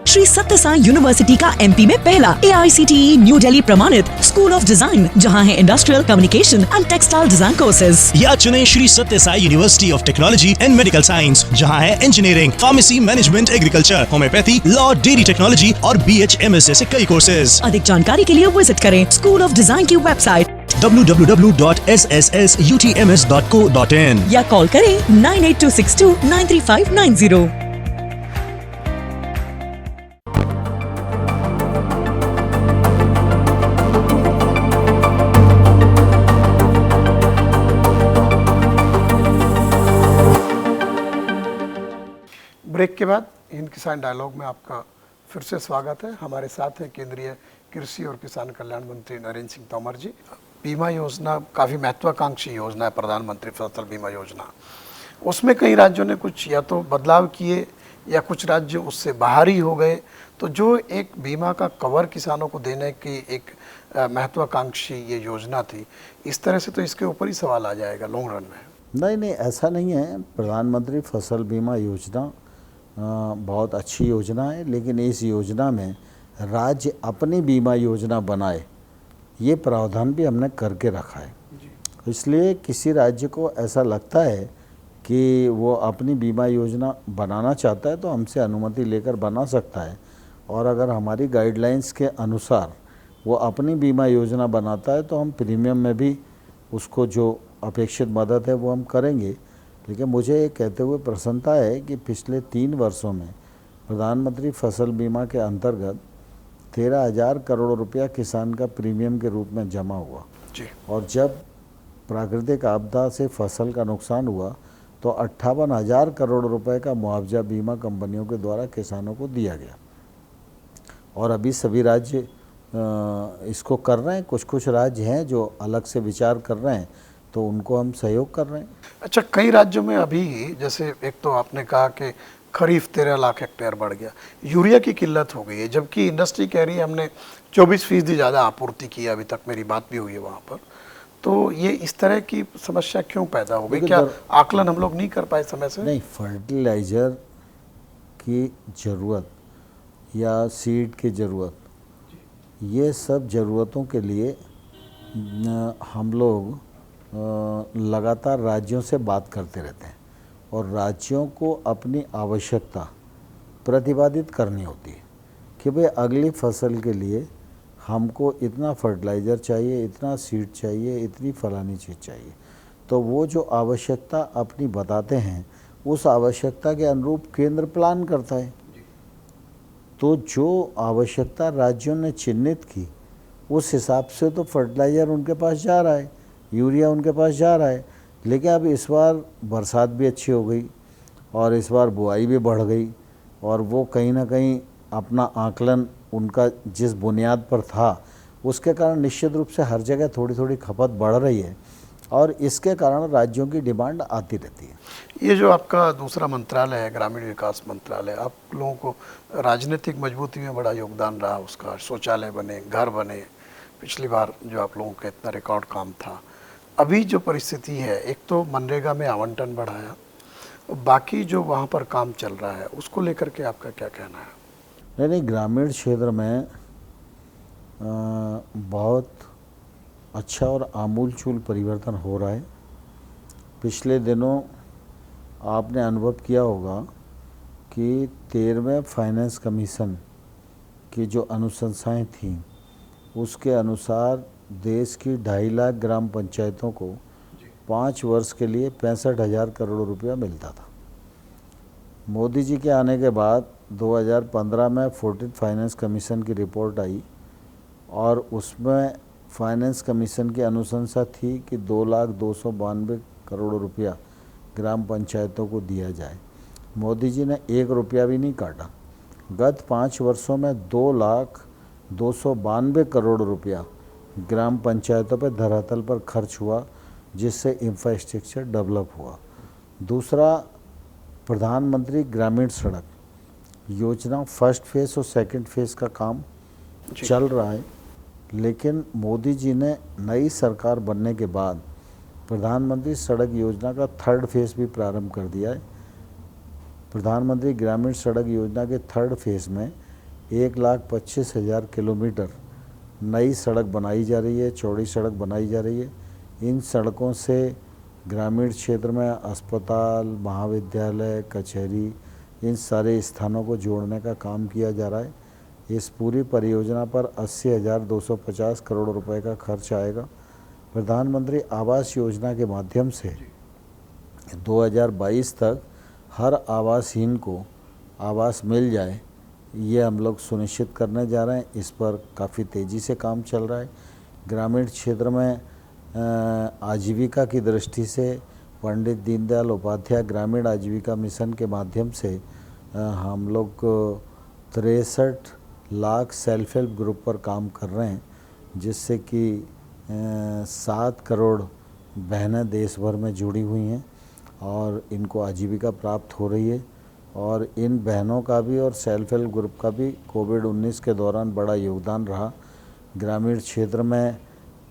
श्री सत्य साई यूनिवर्सिटी का एमपी में पहला AICTE न्यू दिल्ली प्रमाणित स्कूल ऑफ डिजाइन, जहां है industrial communication and textile design courses. या चुने श्री सत्य Sai university of technology and medical science, जहां है engineering, pharmacy, management, agriculture, homeopathy, law, dairy technology और BHMS जैसे कई कोर्सेज। अधिक जानकारी के लिए विजिट करें स्कूल ऑफ डिजाइन की वेबसाइट www.ssutms.co.in या कॉल करें 9826293590। ब्रेक के बाद हिंद किसान डायलॉग में आपका फिर से स्वागत है। हमारे साथ हैं केंद्रीय कृषि और किसान कल्याण मंत्री नरेंद्र सिंह तोमर जी। बीमा योजना काफ़ी महत्वाकांक्षी योजना है, प्रधानमंत्री फसल बीमा योजना। उसमें कई राज्यों ने कुछ या तो बदलाव किए या कुछ राज्य उससे बाहर ही हो गए। तो जो एक बीमा का कवर किसानों को देने की एक महत्वाकांक्षी ये योजना थी, इस तरह से तो इसके ऊपर ही सवाल आ जाएगा लॉन्ग रन में। नहीं, ऐसा नहीं है। प्रधानमंत्री फसल बीमा योजना बहुत अच्छी योजना है, लेकिन इस योजना में राज्य अपनी बीमा योजना बनाए, ये प्रावधान भी हमने करके रखा है। इसलिए किसी राज्य को ऐसा लगता है कि वो अपनी बीमा योजना बनाना चाहता है तो हमसे अनुमति लेकर बना सकता है, और अगर हमारी गाइडलाइंस के अनुसार वो अपनी बीमा योजना बनाता है तो हम प्रीमियम में भी उसको जो अपेक्षित मदद है वो हम करेंगे। लेकिन मुझे ये कहते हुए प्रसन्नता है कि पिछले 3 वर्षों में प्रधानमंत्री फसल बीमा के अंतर्गत 13,000 करोड़ रुपया किसान का प्रीमियम के रूप में जमा हुआ जी। और जब प्राकृतिक आपदा से फसल का नुकसान हुआ तो 58,000 करोड़ रुपए का मुआवजा बीमा कंपनियों के द्वारा किसानों को दिया गया। और अभी सभी राज्य इसको कर रहे हैं। कुछ राज्य हैं जो अलग से विचार कर रहे हैं, तो उनको हम सहयोग कर रहे हैं। अच्छा, कई राज्यों में अभी जैसे एक तो आपने कहा कि खरीफ 13 लाख हेक्टेयर बढ़ गया, यूरिया की किल्लत हो गई है, जबकि इंडस्ट्री कह रही है हमने 24% ज़्यादा आपूर्ति की, अभी तक मेरी बात भी हुई है वहाँ पर। तो ये इस तरह की समस्या क्यों पैदा हो गई? देखिए, क्या आकलन हम लोग नहीं कर पाए समय से? नहीं, फर्टिलाइज़र की ज़रूरत या सीड की ज़रूरत, ये सब ज़रूरतों के लिए हम लोग लगातार राज्यों से बात करते रहते हैं और राज्यों को अपनी आवश्यकता प्रतिपादित करनी होती है कि भाई अगली फसल के लिए हमको इतना फर्टिलाइज़र चाहिए, इतना सीड चाहिए, इतनी फलानी चीज़ चाहिए। तो वो जो आवश्यकता अपनी बताते हैं, उस आवश्यकता के अनुरूप केंद्र प्लान करता है। तो जो आवश्यकता राज्यों ने चिन्हित की, उस हिसाब से तो फर्टिलाइज़र उनके पास जा रहा है, यूरिया उनके पास जा रहा है। लेकिन अब इस बार बरसात भी अच्छी हो गई और इस बार बुआई भी बढ़ गई और वो कहीं ना कहीं अपना आकलन उनका जिस बुनियाद पर था, उसके कारण निश्चित रूप से हर जगह थोड़ी थोड़ी खपत बढ़ रही है और इसके कारण राज्यों की डिमांड आती रहती है। ये जो आपका दूसरा मंत्रालय है, ग्रामीण विकास मंत्रालय, आप लोगों को राजनीतिक मजबूती में बड़ा योगदान रहा उसका। शौचालय बने, घर बने, पिछली बार जो आप लोगों का इतना रिकॉर्ड काम था। अभी जो परिस्थिति है, एक तो मनरेगा में आवंटन बढ़ाया, बाकी जो वहाँ पर काम चल रहा है उसको लेकर के आपका क्या कहना है? नहीं, ग्रामीण क्षेत्र में बहुत अच्छा और आमूलचूल परिवर्तन हो रहा है। पिछले दिनों आपने अनुभव किया होगा कि 13वें फाइनेंस कमीशन की जो अनुशंसाएं थीं, उसके अनुसार देश की 2.5 लाख ग्राम पंचायतों को 5 वर्ष के लिए 65,000 करोड़ रुपया मिलता था। मोदी जी के आने के बाद 2015 में 14th फाइनेंस कमीशन की रिपोर्ट आई और उसमें फाइनेंस कमीशन की अनुशंसा थी कि 2,292 करोड़ रुपया ग्राम पंचायतों को दिया जाए। मोदी जी ने 1 रुपया भी नहीं काटा। गत 5 वर्षों में 2,292 करोड़ रुपया ग्राम पंचायतों पर धरातल पर खर्च हुआ, जिससे इंफ्रास्ट्रक्चर डेवलप हुआ। दूसरा, प्रधानमंत्री ग्रामीण सड़क योजना फर्स्ट फेज़ और सेकंड फेज़ का काम चल रहा है, लेकिन मोदी जी ने नई सरकार बनने के बाद प्रधानमंत्री सड़क योजना का 3rd फेज़ भी प्रारंभ कर दिया है। प्रधानमंत्री ग्रामीण सड़क योजना के 3rd फेज़ में 1,25,000 किलोमीटर नई सड़क बनाई जा रही है, चौड़ी सड़क बनाई जा रही है। इन सड़कों से ग्रामीण क्षेत्र में अस्पताल, महाविद्यालय, कचहरी, इन सारे स्थानों को जोड़ने का काम किया जा रहा है। इस पूरी परियोजना पर 80,250 करोड़ रुपए का खर्च आएगा। प्रधानमंत्री आवास योजना के माध्यम से 2022 तक हर आवासहीन को आवास मिल जाए, ये हम लोग सुनिश्चित करने जा रहे हैं। इस पर काफ़ी तेज़ी से काम चल रहा है। ग्रामीण क्षेत्र में आजीविका की दृष्टि से पंडित दीनदयाल उपाध्याय ग्रामीण आजीविका मिशन के माध्यम से हम लोग 63 लाख सेल्फ हेल्प ग्रुप पर काम कर रहे हैं, जिससे कि 7 करोड़ बहनें देश भर में जुड़ी हुई हैं और इनको आजीविका प्राप्त हो रही है। और इन बहनों का भी और सेल्फ हेल्प ग्रुप का भी कोविड-19 के दौरान बड़ा योगदान रहा। ग्रामीण क्षेत्र में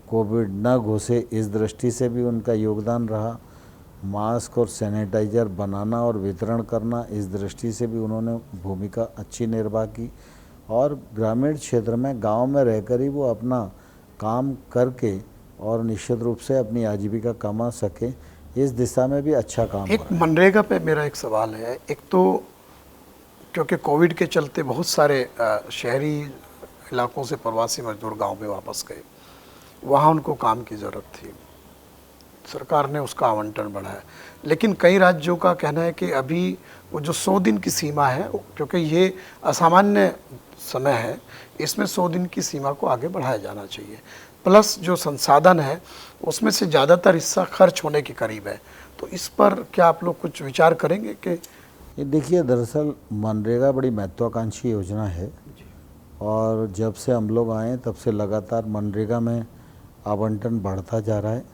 कोविड न घुसे, इस दृष्टि से भी उनका योगदान रहा। मास्क और सैनिटाइज़र बनाना और वितरण करना, इस दृष्टि से भी उन्होंने भूमिका अच्छी निर्वाह की। और ग्रामीण क्षेत्र में गांव में रहकर ही वो अपना काम करके और निश्चित रूप से अपनी आजीविका कमा सके, इस दिशा में भी अच्छा काम हो रहा है। मनरेगा पे मेरा एक सवाल है। एक तो क्योंकि कोविड के चलते बहुत सारे शहरी इलाकों से प्रवासी मजदूर गांव में वापस गए, वहाँ उनको काम की ज़रूरत थी, सरकार ने उसका आवंटन बढ़ाया। लेकिन कई राज्यों का कहना है कि अभी वो जो 100 दिन की सीमा है, क्योंकि ये असामान्य समय है, इसमें 100 दिन की सीमा को आगे बढ़ाया जाना चाहिए। प्लस जो संसाधन है उसमें से ज़्यादातर हिस्सा खर्च होने के करीब है। तो इस पर क्या आप लोग कुछ विचार करेंगे कि? ये देखिए, दरअसल मनरेगा बड़ी महत्वाकांक्षी योजना है और जब से हम लोग आए तब से लगातार मनरेगा में आवंटन बढ़ता जा रहा है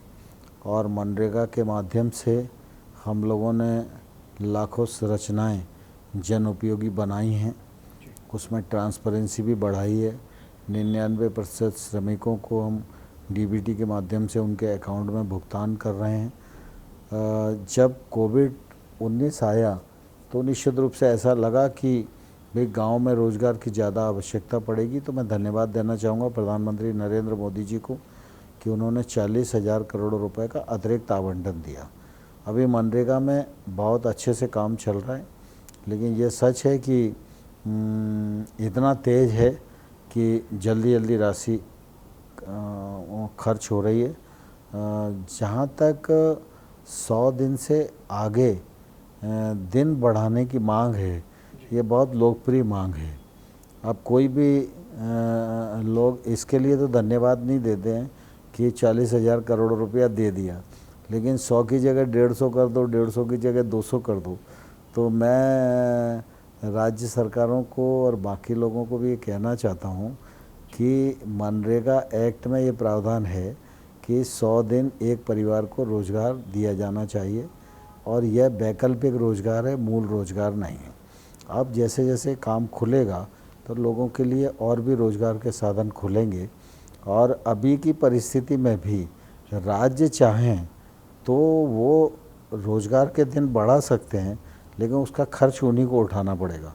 और मनरेगा के माध्यम से हम लोगों ने लाखों संरचनाएं जन उपयोगी बनाई हैं। उसमें ट्रांसपेरेंसी भी बढ़ाई है। 99% श्रमिकों को हम डीबीटी के माध्यम से उनके अकाउंट में भुगतान कर रहे हैं। जब कोविड-19 आया तो निश्चित रूप से ऐसा लगा कि भाई गांव में रोज़गार की ज़्यादा आवश्यकता पड़ेगी, तो मैं धन्यवाद देना चाहूँगा प्रधानमंत्री नरेंद्र मोदी जी को कि उन्होंने 40,000 करोड़ रुपए का अतिरिक्त आवंटन दिया। अभी मनरेगा में बहुत अच्छे से काम चल रहा है, लेकिन ये सच है कि इतना तेज़ है कि जल्दी जल्दी राशि खर्च हो रही है। जहाँ तक 100 दिन से आगे दिन बढ़ाने की मांग है, ये बहुत लोकप्रिय मांग है। अब कोई भी लोग इसके लिए तो धन्यवाद नहीं देते हैं कि 40,000 करोड़ रुपया दे दिया, लेकिन 100 की जगह 150 कर दो, 150 की जगह 200 कर दो। तो मैं राज्य सरकारों को और बाकी लोगों को भी ये कहना चाहता हूँ कि मनरेगा एक्ट में ये प्रावधान है कि 100 दिन एक परिवार को रोज़गार दिया जाना चाहिए, और यह वैकल्पिक रोज़गार है, मूल रोज़गार नहीं है। अब जैसे जैसे काम खुलेगा तो लोगों के लिए और भी रोज़गार के साधन खुलेंगे, और अभी की परिस्थिति में भी राज्य चाहें तो वो रोज़गार के दिन बढ़ा सकते हैं, लेकिन उसका खर्च उन्हीं को उठाना पड़ेगा।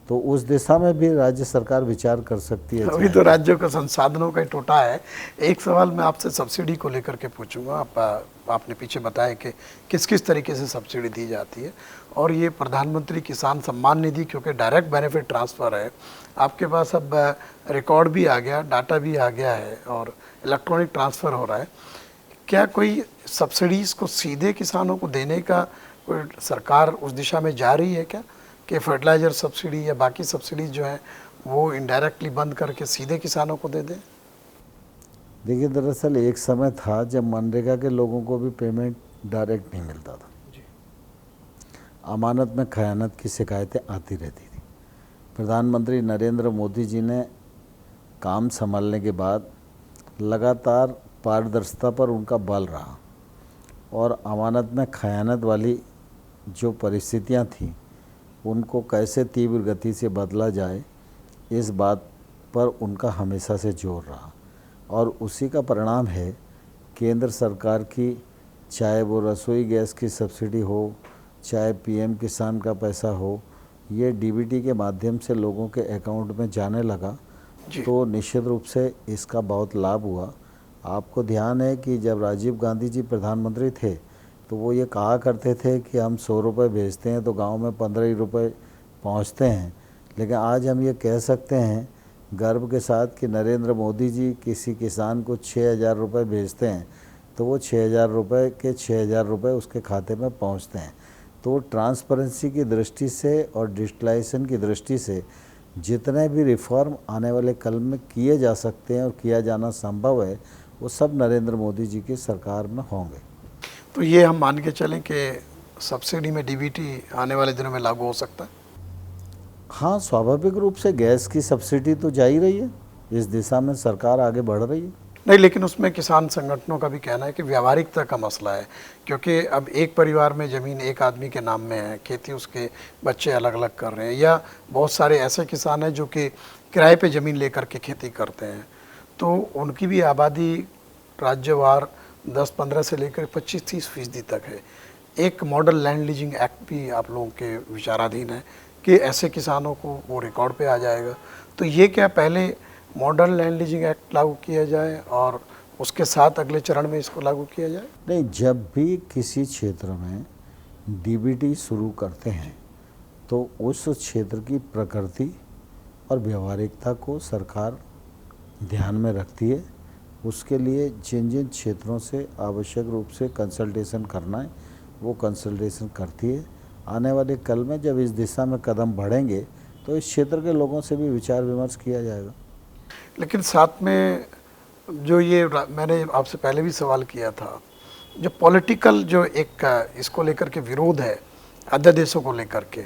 तो उस दिशा में भी राज्य सरकार विचार कर सकती है। अभी तो राज्यों का संसाधनों का ही टोटा है। एक सवाल मैं आपसे सब्सिडी को लेकर के पूछूंगा। आपने पीछे बताया कि किस किस तरीके से सब्सिडी दी जाती है, और ये प्रधानमंत्री किसान सम्मान निधि क्योंकि डायरेक्ट बेनिफिट ट्रांसफ़र है, आपके पास अब रिकॉर्ड भी आ गया, डाटा भी आ गया है और इलेक्ट्रॉनिक ट्रांसफ़र हो रहा है। क्या कोई सब्सिडीज़ को सीधे किसानों को देने का कोई सरकार उस दिशा में जा रही है क्या, कि फर्टिलाइज़र सब्सिडी या बाकी सब्सिडीज जो है वो इनडायरेक्टली बंद करके सीधे किसानों को दे दें? देखिए, दरअसल एक समय था जब मनरेगा के लोगों को भी पेमेंट डायरेक्ट नहीं मिलता था। अमानत में खयानत की शिकायतें आती रहती थी। प्रधानमंत्री नरेंद्र मोदी जी ने काम संभालने के बाद लगातार पारदर्शिता पर उनका बल रहा, और अमानत में खयानत वाली जो परिस्थितियां थीं उनको कैसे तीव्र गति से बदला जाए, इस बात पर उनका हमेशा से जोर रहा, और उसी का परिणाम है केंद्र सरकार की, चाहे वो रसोई गैस की सब्सिडी हो, चाहे पीएम किसान का पैसा हो, ये डीबीटी के माध्यम से लोगों के अकाउंट में जाने लगा, तो निश्चित रूप से इसका बहुत लाभ हुआ। आपको ध्यान है कि जब राजीव गांधी जी प्रधानमंत्री थे तो वो ये कहा करते थे कि हम 100 रुपये भेजते हैं तो गांव में 15 ही रुपये पहुँचते हैं, लेकिन आज हम ये कह सकते हैं गर्व के साथ कि नरेंद्र मोदी जी किसी किसान को 6,000 रुपये भेजते हैं तो वो 6,000 रुपये के 6,000 रुपये उसके खाते में पहुंचते हैं। तो ट्रांसपेरेंसी की दृष्टि से और डिजिटलाइजेशन की दृष्टि से जितने भी रिफॉर्म आने वाले कल में किए जा सकते हैं और किया जाना संभव है, वो सब नरेंद्र मोदी जी की सरकार में होंगे। तो ये हम मान के चलें कि सब्सिडी में डीबीटी आने वाले दिनों में लागू हो सकता है? हाँ, स्वाभाविक रूप से गैस की सब्सिडी तो जा ही रही है, इस दिशा में सरकार आगे बढ़ रही है। नहीं, लेकिन उसमें किसान संगठनों का भी कहना है कि व्यावहारिकता का मसला है, क्योंकि अब एक परिवार में ज़मीन एक आदमी के नाम में है, खेती उसके बच्चे अलग अलग कर रहे हैं, या बहुत सारे ऐसे किसान हैं जो कि किराए पे ज़मीन लेकर के खेती करते हैं, तो उनकी भी आबादी राज्यवार 10-15 से लेकर 25-30% तक है। एक मॉडल लैंड लीजिंग एक्ट भी आप लोगों के विचाराधीन है कि ऐसे किसानों को वो रिकॉर्ड पे आ जाएगा। तो ये क्या पहले मॉडल लैंड लीजिंग एक्ट लागू किया जाए और उसके साथ अगले चरण में इसको लागू किया जाए? नहीं, जब भी किसी क्षेत्र में डीबीटी शुरू करते हैं तो उस क्षेत्र की प्रकृति और व्यवहारिकता को सरकार ध्यान में रखती है। उसके लिए जिन जिन क्षेत्रों से आवश्यक रूप से कंसल्टेशन करना है वो कंसल्टेशन करती है। आने वाले कल में जब इस दिशा में कदम बढ़ेंगे तो इस क्षेत्र के लोगों से भी विचार विमर्श किया जाएगा। लेकिन साथ में जो ये मैंने आपसे पहले भी सवाल किया था, जो पॉलिटिकल जो एक इसको लेकर के विरोध है अध्यादेशों को लेकर के,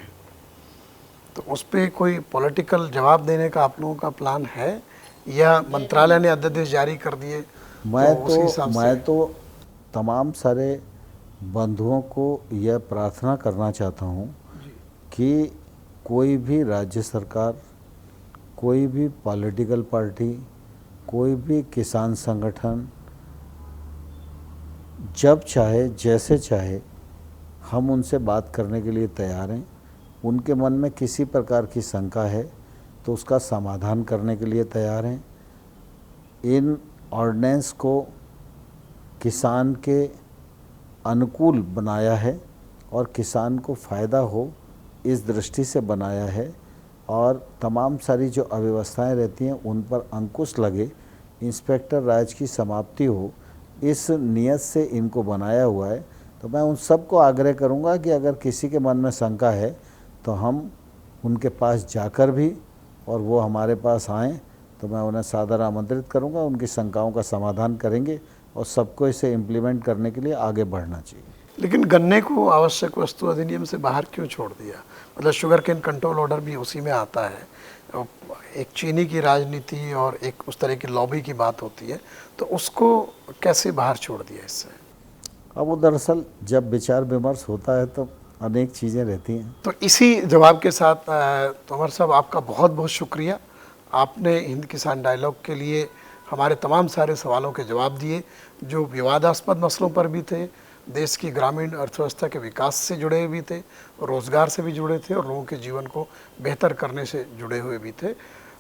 तो उस पर कोई पॉलिटिकल जवाब देने का आप लोगों का प्लान है, या मंत्रालय ने अध्यादेश जारी कर दिए? मैं तो तमाम सारे बंधुओं को यह प्रार्थना करना चाहता हूँ कि कोई भी राज्य सरकार, कोई भी पॉलिटिकल पार्टी, कोई भी किसान संगठन जब चाहे जैसे चाहे हम उनसे बात करने के लिए तैयार हैं। उनके मन में किसी प्रकार की शंका है तो उसका समाधान करने के लिए तैयार हैं। इन ऑर्डिनेंस को किसान के अनुकूल बनाया है और किसान को फ़ायदा हो इस दृष्टि से बनाया है, और तमाम सारी जो अव्यवस्थाएं रहती हैं उन पर अंकुश लगे, इंस्पेक्टर राज की समाप्ति हो, इस नियत से इनको बनाया हुआ है। तो मैं उन सबको आग्रह करूंगा कि अगर किसी के मन में शंका है तो हम उनके पास जाकर भी, और वो हमारे पास आएँ तो मैं उन्हें सादर आमंत्रित करूंगा, उनकी शंकाओं का समाधान करेंगे और सबको इसे इम्प्लीमेंट करने के लिए आगे बढ़ना चाहिए। लेकिन गन्ने को आवश्यक वस्तु अधिनियम से बाहर क्यों छोड़ दिया? मतलब शुगर केन कंट्रोल ऑर्डर भी उसी में आता है। एक चीनी की राजनीति और एक उस तरह की लॉबी की बात होती है, तो उसको कैसे बाहर छोड़ दिया इससे? अब वो दरअसल जब विचार विमर्श होता है तो अनेक चीज़ें रहती हैं। तो इसी जवाब के साथ तोमर साहब, आपका बहुत बहुत शुक्रिया। आपने हिंद किसान डायलॉग के लिए हमारे तमाम सारे सवालों के जवाब दिए, जो विवादास्पद मसलों पर भी थे, देश की ग्रामीण अर्थव्यवस्था के विकास से जुड़े भी थे, रोज़गार से भी जुड़े थे, और लोगों के जीवन को बेहतर करने से जुड़े हुए भी थे।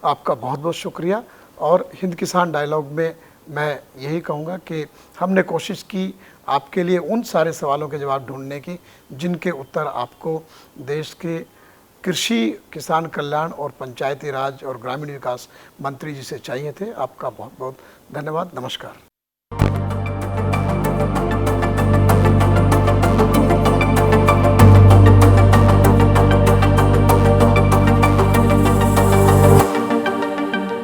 आपका बहुत बहुत शुक्रिया। और हिंद किसान डायलॉग में मैं यही कहूँगा कि हमने कोशिश की आपके लिए उन सारे सवालों के जवाब ढूंढने की जिनके उत्तर आपको देश के कृषि, किसान कल्याण और पंचायती राज और ग्रामीण विकास मंत्री जी से चाहिए थे। आपका बहुत बहुत धन्यवाद। नमस्कार।